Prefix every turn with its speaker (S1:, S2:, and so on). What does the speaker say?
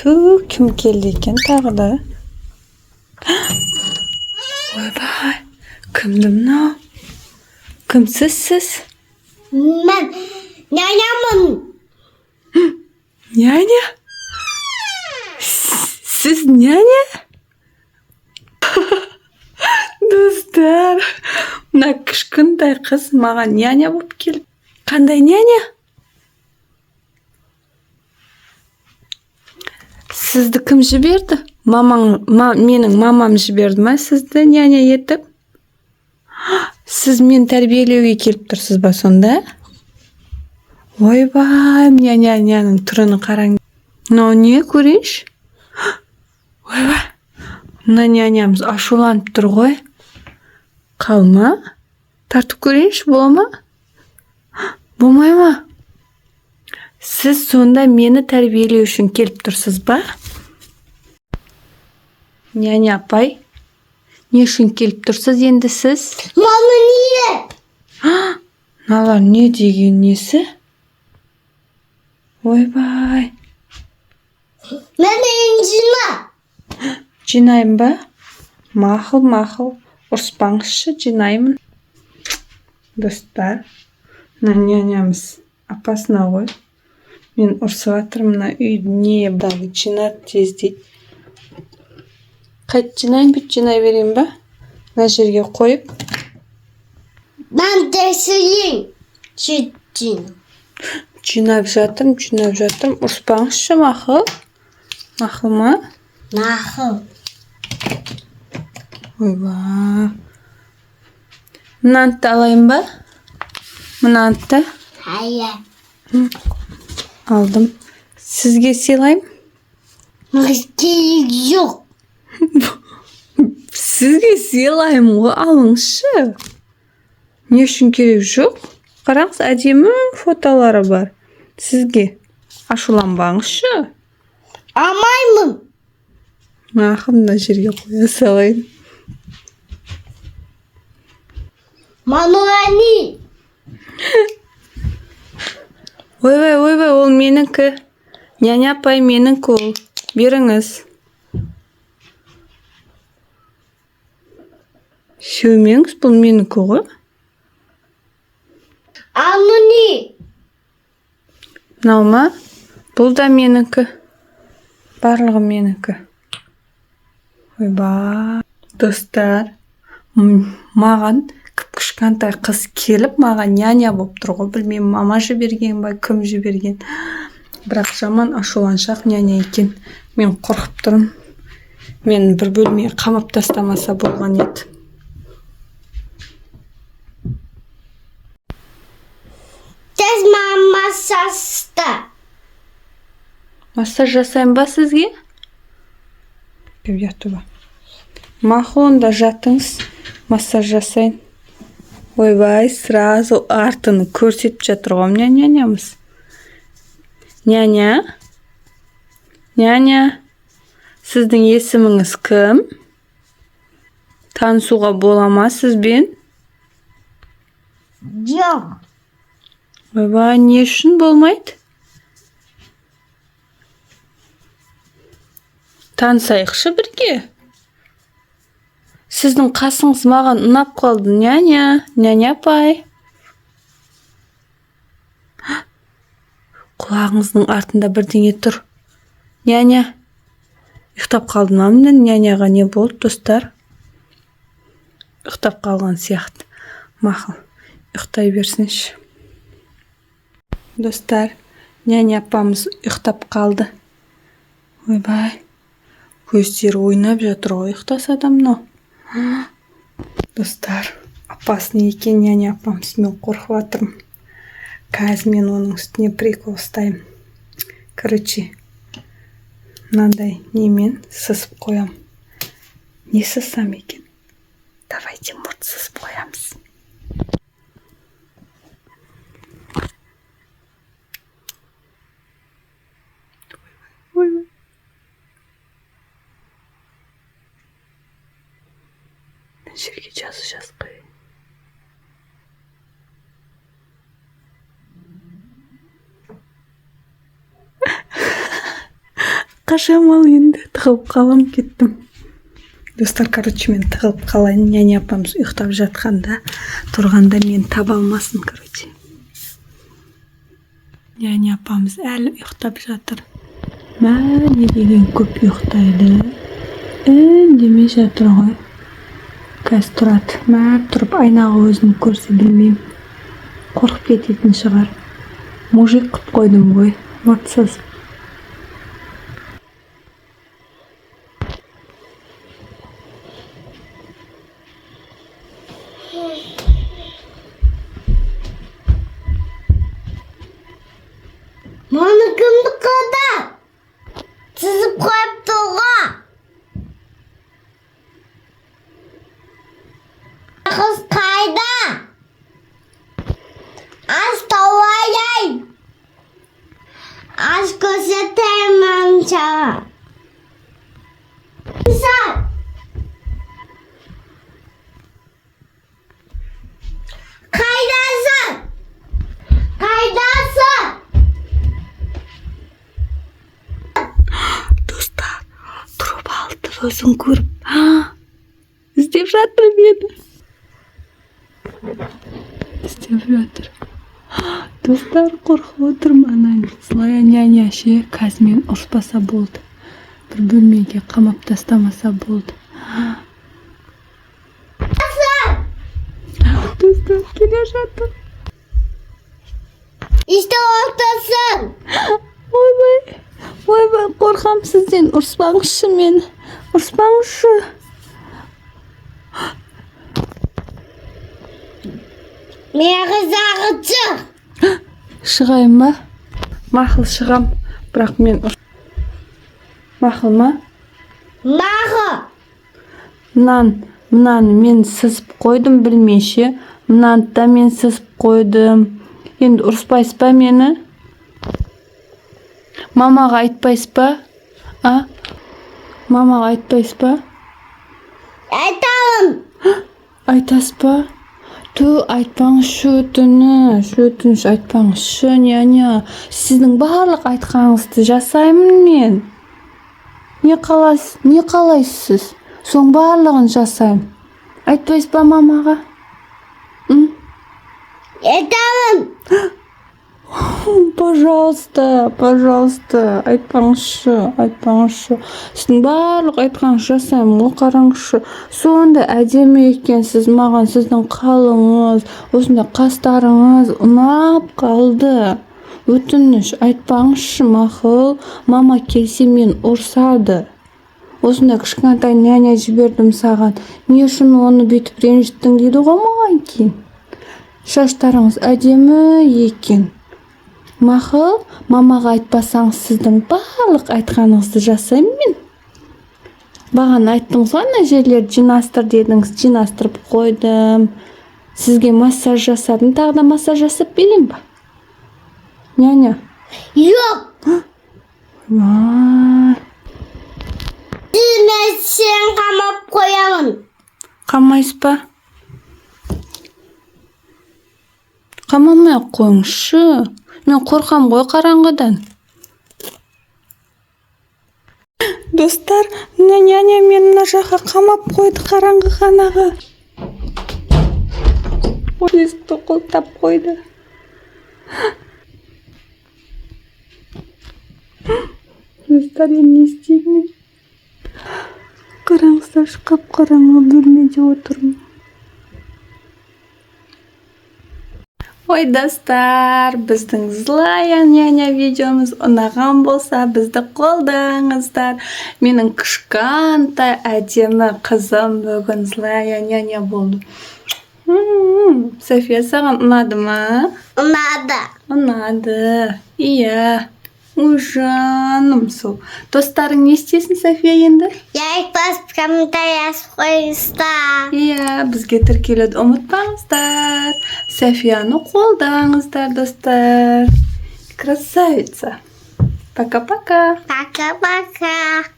S1: Kim keldi ekan tag'da? Voy, kimdi bu? Kimsiz siz?
S2: Men nyanyaman.
S1: Nyanya? Siz nyanya? Do'stlar, mana kichkintoy qiz menga nyanya bo'lib keldi. Qanday nyanya? Sizni kim jiberdi? Mening mamam jiberdimi sizni nyanya etib? Siz meni tarbiyalashga kelib tursiz-ba sonda? Voy, nyanyaning turini qarang. Ne ko'rish? Voy, nyanyamiz ashulanib tur qo'y. Qalma. Tartib ko'rish bo'ladimi? Bo'lmaymi? Siz sonda meni tarbiyalash uchun kelib tursiz-ba? Nyanya apay, ne uchun kelib tursiz endi siz?
S2: Mama niye?
S1: Nalar ne degan nesi? Voy.
S2: Meni injima.
S1: Jinaymi-ba? Ma'qul. Urspangizchi, jinaymi? Do'stlar, nyanyamiz apasini qo'y. Men ursavatrimna uyni ne jinat tezdik. Qayt jinay, bit jinay beraymi-ba? Na yerga qo'yib.
S2: Ben deseyim. Çitin.
S1: Jinab jatim. Urspangizchi, ma'qul. Ma'qulmi?
S2: Nahıl.
S1: Voy. Mınantı alayım-ba? Mınantı.
S2: Hayır.
S1: Aldım. Sizge silayım.
S2: Maskeyi yok.
S1: Sizge silayım o alınşı. Ne üçün kerek yok? Qarаңыз, әдемі фотолары бар. Sizge ашуланбаңызшы.
S2: Amaymın.
S1: Мына жерге қоя салайын.
S2: Manuani.
S1: Ойбай, ол менікі. Няня апай менікі ол. Беріңіз. Сөймеңіз, бұл менікі ғой.
S2: Anuni.
S1: Мынау ма? Бұл да менікі. Барлығы менікі. Ойбай. Достар, маған кішкентай қыз келіп, маған няня болып тұр ғой. Білмеймін, мама жіберген ба, кім жіберген. Бірақ жаман ашуланшақ няня екен. Мен қорқып тұрмын. Мен бір бөлмеге қамап тастамаса болған еді.
S2: Tez masasta.
S1: Массаж жасайын ба сізге? Жатуба. Мақұл, жатыңыз. Массаж жасайын. Ойбай, сразу артыны көрсетіп жатыр ғой нянямыз. Няня? Сіздің есіміңіз кім? Танысуға бола ма сізбен?
S2: Yok.
S1: Ойбай, не үшін болмайды? Танысайықшы бірге. Сіздің қасыңыз маған ұнап қалды, няня апай. Құлағыңыздың артында бірдеңе тұр. Няня. Ұйықтап қалды ма? Няняға не болды, достар? Ұйықтап қалған сияқты. Мақұл, ұйықтай берсінші. Достар, няня апамыз ұйықтап қалды. Ойбай. Көздері ойнап жатыр ғой, ұйықтаса да мынау. Достар, опасный екен няня апамыз, мен қорқып жатырмын. Қазір мен оның үстіне прикол ұстаймын. Короче, мынандай немен сысып қоям. Не сысам екен? Давайте мұрт сысып қоямыз. Ойбай. Жерге жазып қой. қашам ал енді тығылып қалам кеттім. Достар, короче, мен тығылып қалайын. Няня апамыз ұйықтап жатқанда, тұрғанда мен таба алмасын, короче. Няня апамыз әлі ұйықтап жатыр. Мә, не деген көп ұйықтайды. Үндемей жатыр ғой. Қазір тұрады. Мә, тұрып айнаға өзін көрсе білмеймін. Қорқып кететін шығар. Мужик қып қойдым ғой. Мұртсыз.
S2: Мұны кімді қылды? Сызып қойыпты ғой. Қыз қайда? Аз тауайын. Аз көрсетемін саған. Қайдасың? Қайдасың?
S1: Достар, тұрып алды өзін көріп. Іздеп жатыр мені. Іздеп жатыр. Достар, қорқып отырмын. Злая няня ше, қазір мен ұрыспаса болды. Бір бөлмеге қамап тастамаса болды. Достар, келе жатыр.
S2: İşte ortasın.
S1: Ойбай, қорқам сізден. Ұрыспаңызшы мені. Ұрыспаңызшы.
S2: Мені зағытшы.
S1: Шығайын ба? Мақыл шығам. Бірақ мен Мақыл ма?
S2: Мағы.
S1: Мынаны мен сызып қойдым білмейше. Мынаны да мен сызып қойдым. Енді ұрыспайсыз ба мені? Мамаға айтпайсыз ба? Мамаға айтпайсыз ба?
S2: Айтамын.
S1: Айтасыз ба? Айтпаңызшы, өтініш айтпаңызшы, няня. Сіздің барлық айтқаныңызды жасаймын мен. Не қалайсыз? Соң барлығын жасаймын. Айтпайсыз ба мамаға?
S2: Айтамын.
S1: Пожалуйста, айтпаңызшы. Сіздің барлық айтқаныңыз жасаймын, ғой қараңызшы. Сонда әдемі екенсіз, маған сіздің қалыңыз, осында қастарыңыз ұнап қалды. Өтініш айтпаңызшы, мақыл. Мама келсе мен ұрсады. Осында кішкентай няня жібердім саған. Не үшін оны бүйтіп ренжіттің дейді ғой маған кейін. Шаштарыңыз әдемі екен. Мақыл, мамаға айтпасаңыз сіздің барлық айтқаныңызды жасаймын мен. Баған айттыңыз ғой, ана жерлерді жинастыр дедіңіз, жинастырып қойдым. Сізге массаж жасадым, тағы да массаж жасап берейін ба? Няня.
S2: Yok. Seni қамап қоямын.
S1: Қамайсыз ба? Қамамай қойыңызшы. Мен қорқам ғой қараңғыдан. Достар, няня мені мына жаққа қамап қойды қараңғы-қанағы. Есікті құлтап қойды. Достар, енді не істеймін? Қараңыздар, қап-қараңғы бөлмеде отырмын. Ой, достар, біздің Злая няня видеомыз ұнаған болса, бізді қолдаңыздар. Менің кішкентай әдемі қызым бүгін Злая няня болды. София, саған ұнады ма? Ұнады. Иә. Ой, жаным сол. Достарың не істесін, София, енді?
S2: Басып комментарий қойыңыздар.
S1: Иә, бізге тіркелуді ұмытпаңыздар. Софияны қолдаңыздар, достар. Красавица. Пока-пока.
S2: Пока-пока.